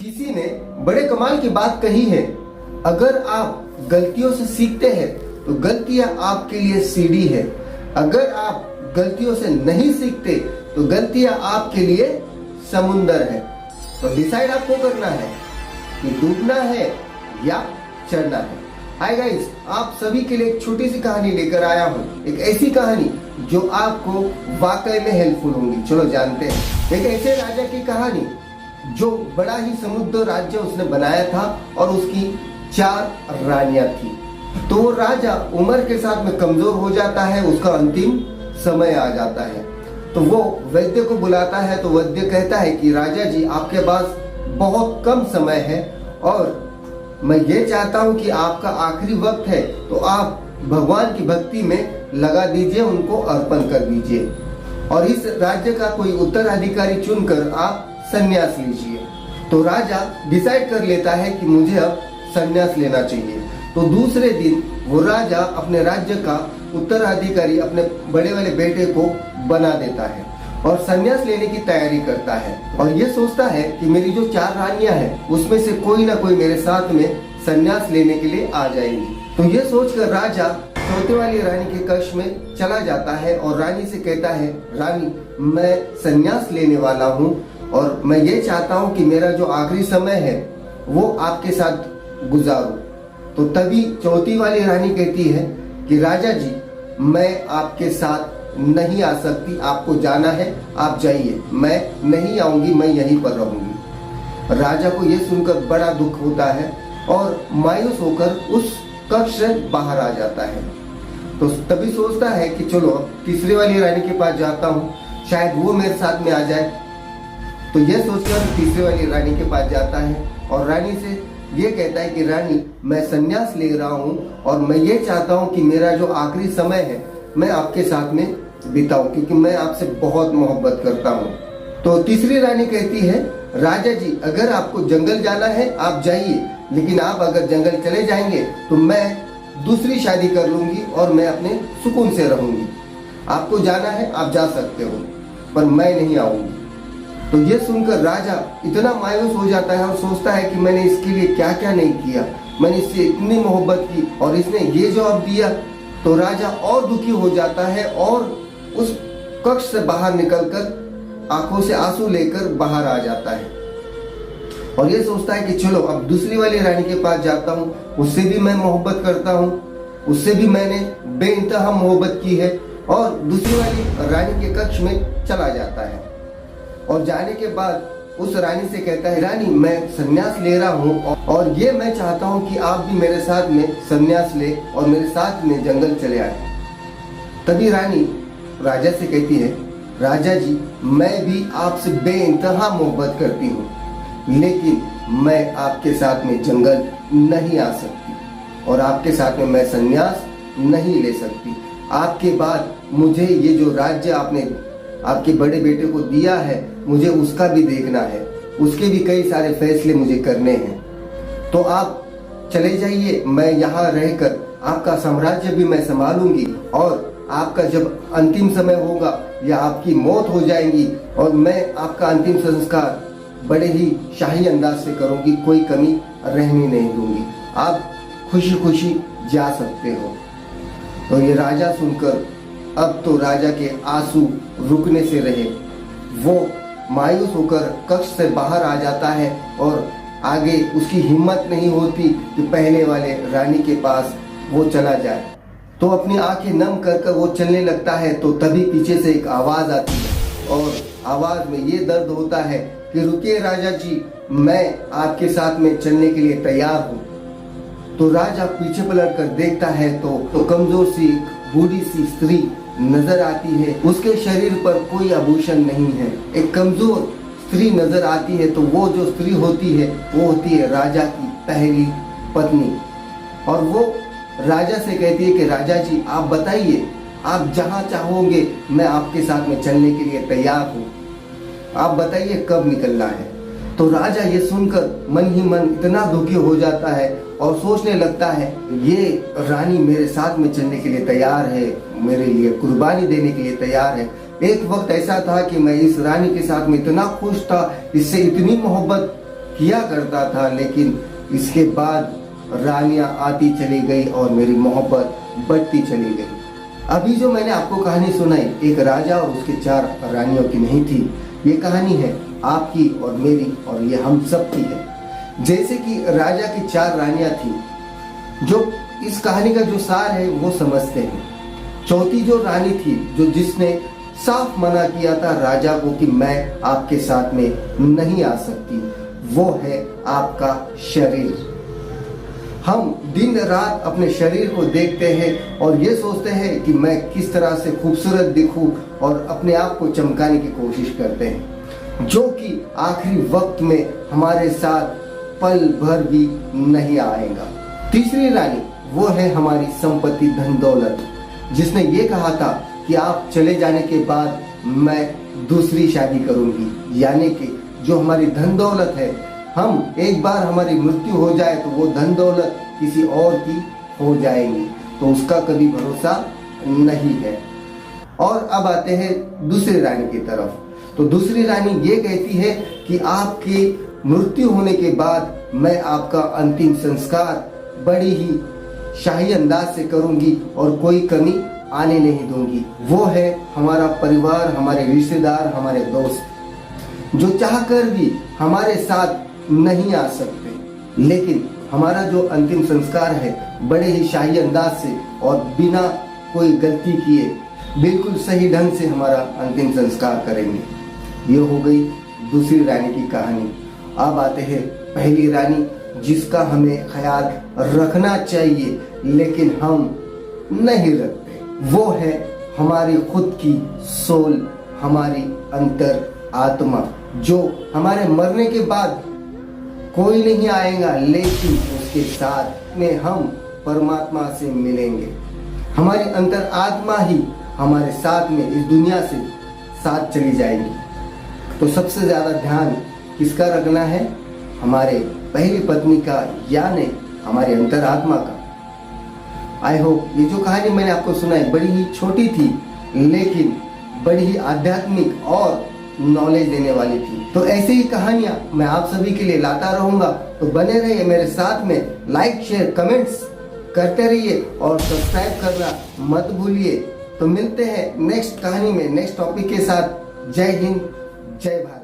किसी ने बड़े कमाल की बात कही है, अगर आप गलतियों से सीखते हैं तो गलतियां आपके लिए सीढ़ी है, अगर आप गलतियों से नहीं सीखते तो गलतियां आपके लिए समुंदर है। तो डिसाइड आपको करना है कि डूबना है या चढ़ना है। हाय गाइस, आप सभी के लिए एक छोटी सी कहानी लेकर आया हूँ, एक ऐसी कहानी जो आपको वाकई में हेल्पफुल होगी। चलो जानते हैं एक ऐसे राजा की कहानी जो बड़ा ही समुद्र राज्य उसने बनाया था और उसकी 4 रानियां थी। तो वो राजा उम्र के साथ में कमजोर हो जाता है, उसका अंतिम समय आ जाता है। तो वो वैद्य को बुलाता है, तो वैद्य कहता है कि राजा जी, आपके पास बहुत कम समय है और मैं ये चाहता हूं कि आपका आखिरी वक्त है, तो आप भगवान की भक्ति में लगा दीजिए, उनको अर्पण कर दीजिए और इस राज्य का कोई उत्तराधिकारी चुनकर आप संन्यास लीजिए। तो राजा डिसाइड कर लेता है कि मुझे अब संन्यास लेना चाहिए। तो दूसरे दिन वो राजा अपने राज्य का उत्तराधिकारी अपने बड़े वाले बेटे को बना देता है और संन्यास लेने की तैयारी करता है और ये सोचता है कि मेरी जो 4 रानियां हैं उसमें से कोई ना कोई मेरे साथ में संन्यास लेने के लिए आ जाएंगी। तो ये सोचकर राजा चौथे वाली रानी के कक्ष में चला जाता है और रानी से कहता है, रानी, मैं संन्यास लेने वाला हूँ और मैं ये चाहता हूँ कि मेरा जो आखिरी समय है वो आपके साथ गुजारूं। तो तभी चौथी वाली रानी कहती है कि राजा जी, मैं आपके साथ नहीं आ सकती, आपको जाना है, आप जाइए, मैं नहीं आऊंगी, मैं यहीं पर रहूंगी। राजा को यह सुनकर बड़ा दुख होता है और मायूस होकर उस कक्ष से बाहर आ जाता है। तो तभी सोचता है कि चलो अब तीसरी वाली रानी के पास जाता हूँ, शायद वो मेरे साथ में आ जाए। तो यह सोचकर तीसरी वाली रानी के पास जाता है और रानी से ये कहता है कि रानी, मैं संन्यास ले रहा हूँ और मैं ये चाहता हूँ कि मेरा जो आखिरी समय है मैं आपके साथ में बिताऊं, क्योंकि मैं आपसे बहुत मोहब्बत करता हूँ। तो तीसरी रानी कहती है, राजा जी, अगर आपको जंगल जाना है आप जाइए, लेकिन आप अगर जंगल चले जाएंगे तो मैं दूसरी शादी कर लूंगी और मैं अपने सुकून से रहूंगी। आपको जाना है आप जा सकते हो, पर मैं नहीं आऊंगी। तो ये सुनकर राजा इतना मायूस हो जाता है और सोचता है कि मैंने इसके लिए क्या क्या नहीं किया, मैंने इससे इतनी मोहब्बत की और इसने ये जवाब दिया। तो राजा और दुखी हो जाता है और उस कक्ष से बाहर निकलकर आंखों से आंसू लेकर बाहर आ जाता है और ये सोचता है कि चलो अब दूसरी वाली रानी के पास जाता हूँ, उससे भी मैं मोहब्बत करता हूँ, उससे भी मैंने बेइंतहा मोहब्बत की है। और दूसरी वाली रानी के कक्ष में चला जाता है और जाने के बाद उस रानी से कहता है, रानी, मैं संन्यास ले रहा हूँ और ये मैं चाहता हूँ कि आप भी मेरे साथ में संन्यास ले और मेरे साथ में जंगल चले आए। तभी रानी राजा से कहती है, राजा जी, मैं भी आपसे बेइंतहा मोहब्बत करती हूँ, लेकिन मैं आपके साथ में जंगल नहीं आ सकती और आपके साथ में मैं संन्यास नहीं ले सकती। आपके बाद मुझे ये जो राज्य आपने आपके बड़े बेटे को दिया है, मुझे उसका भी देखना है, उसके भी कई सारे फैसले मुझे करने हैं। तो आप चले जाइए, मैं यहाँ रहकर आपका साम्राज्य भी मैं संभालूंगी और आपका जब अंतिम समय होगा या आपकी मौत हो जाएगी और मैं आपका अंतिम संस्कार बड़े ही शाही अंदाज से करूंगी, कोई कमी रहने नहीं दूंगी, आप खुशी खुशी जा सकते हो। तो ये राजा सुनकर अब तो राजा के आंसू रुकने से रहे, वो मायूस होकर कक्ष से बाहर आ जाता है और आगे उसकी हिम्मत नहीं होती कि पहले वाले रानी के पास वो चला जाए। तो अपनी आंखें नम कर वो चलने लगता है। तो तभी पीछे से एक आवाज आती है और आवाज में ये दर्द होता है कि रुकिए राजा जी, मैं आपके साथ में चलने के लिए तैयार हूँ। तो राजा पीछे पलट कर देखता है तो कमजोर सी बूढ़ी सी स्त्री नजर आती है, उसके शरीर पर कोई आभूषण नहीं है, एक कमजोर स्त्री नजर आती है। तो वो जो स्त्री होती है वो होती है राजा की पहली पत्नी और वो राजा से कहती है कि राजा जी, आप बताइए, आप जहाँ चाहोगे मैं आपके साथ में चलने के लिए तैयार हूँ, आप बताइए कब निकलना है। तो राजा ये सुनकर मन ही मन इतना दुखी हो जाता है और सोचने लगता है, ये रानी मेरे साथ में चलने के लिए तैयार है, मेरे लिए कुर्बानी देने के लिए तैयार है। एक वक्त ऐसा था कि मैं इस रानी के साथ में इतना खुश था, इससे इतनी मोहब्बत किया करता था, लेकिन इसके बाद रानियां आती चली गई और मेरी मोहब्बत बढ़ती चली गई। अभी जो मैंने आपको कहानी सुनाई, एक राजा और उसके 4 रानियों की नहीं थी। ये कहानी है आपकी और मेरी, और ये हम सब की है। जैसे कि राजा की 4 रानियां थी, जो इस कहानी का जो सार है वो समझते हैं। चौथी जो रानी थी, जो जिसने साफ मना किया था राजा को कि मैं आपके साथ में नहीं आ सकती, वो है आपका शरीर। हम दिन रात अपने शरीर को देखते हैं और ये सोचते हैं कि मैं किस तरह से खूबसूरत दिखूं, और अपने आप को चमकाने की कोशिश करते हैं, जो कि आखिरी वक्त में हमारे साथ पल भर भी नहीं आएगा। तीसरी रानी वो है हमारी संपत्ति, धन दौलत, जिसने ये कहा था कि आप चले जाने के बाद मैं दूसरी शादी करूंगी। यानी कि जो हमारी धन दौलत है, हम एक बार हमारी मृत्यु हो जाए तो वो धन दौलत किसी और की हो जाएगी, तो उसका कभी भरोसा नहीं है। और अब आते हैं दूसरी रानी की तरफ। तो दूसरी रानी ये कहती है कि आपकी मृत्यु होने के बाद मैं आपका अंतिम संस्कार बड़ी ही शाही अंदाज से करूंगी और कोई कमी आने नहीं दूंगी। वो है हमारा परिवार, हमारे रिश्तेदार, हमारे दोस्त, जो चाहकर भी हमारे साथ नहीं आ सकते, लेकिन हमारा जो अंतिम संस्कार है बड़े ही शाही अंदाज से और बिना कोई गलती किए बिल्कुल सही ढंग से हमारा अंतिम संस्कार करेंगे। ये हो गई दूसरी रानी की कहानी। अब आते हैं पहली रानी, जिसका हमें ख्याल रखना चाहिए लेकिन हम नहीं रखते। वो है हमारी खुद की सोल, हमारी अंतर आत्मा, जो हमारे मरने के बाद कोई नहीं आएगा, लेकिन उसके साथ में हम परमात्मा से मिलेंगे। हमारी अंतर आत्मा ही हमारे साथ में इस दुनिया से साथ चली जाएगी। तो सबसे ज्यादा ध्यान किसका रखना है? हमारे पहली पत्नी का, यानी हमारी अंतर आत्मा का। आई होप ये जो कहानी मैंने आपको सुनाई बड़ी ही छोटी थी, लेकिन बड़ी ही आध्यात्मिक और नॉलेज देने वाली थी। तो ऐसे ही कहानियां मैं आप सभी के लिए लाता रहूंगा, तो बने रहिए मेरे साथ में। लाइक, शेयर, कमेंट्स करते रहिए और सब्सक्राइब करना मत भूलिए। तो मिलते हैं नेक्स्ट कहानी में, नेक्स्ट टॉपिक के साथ। जय हिंद, जय भारत।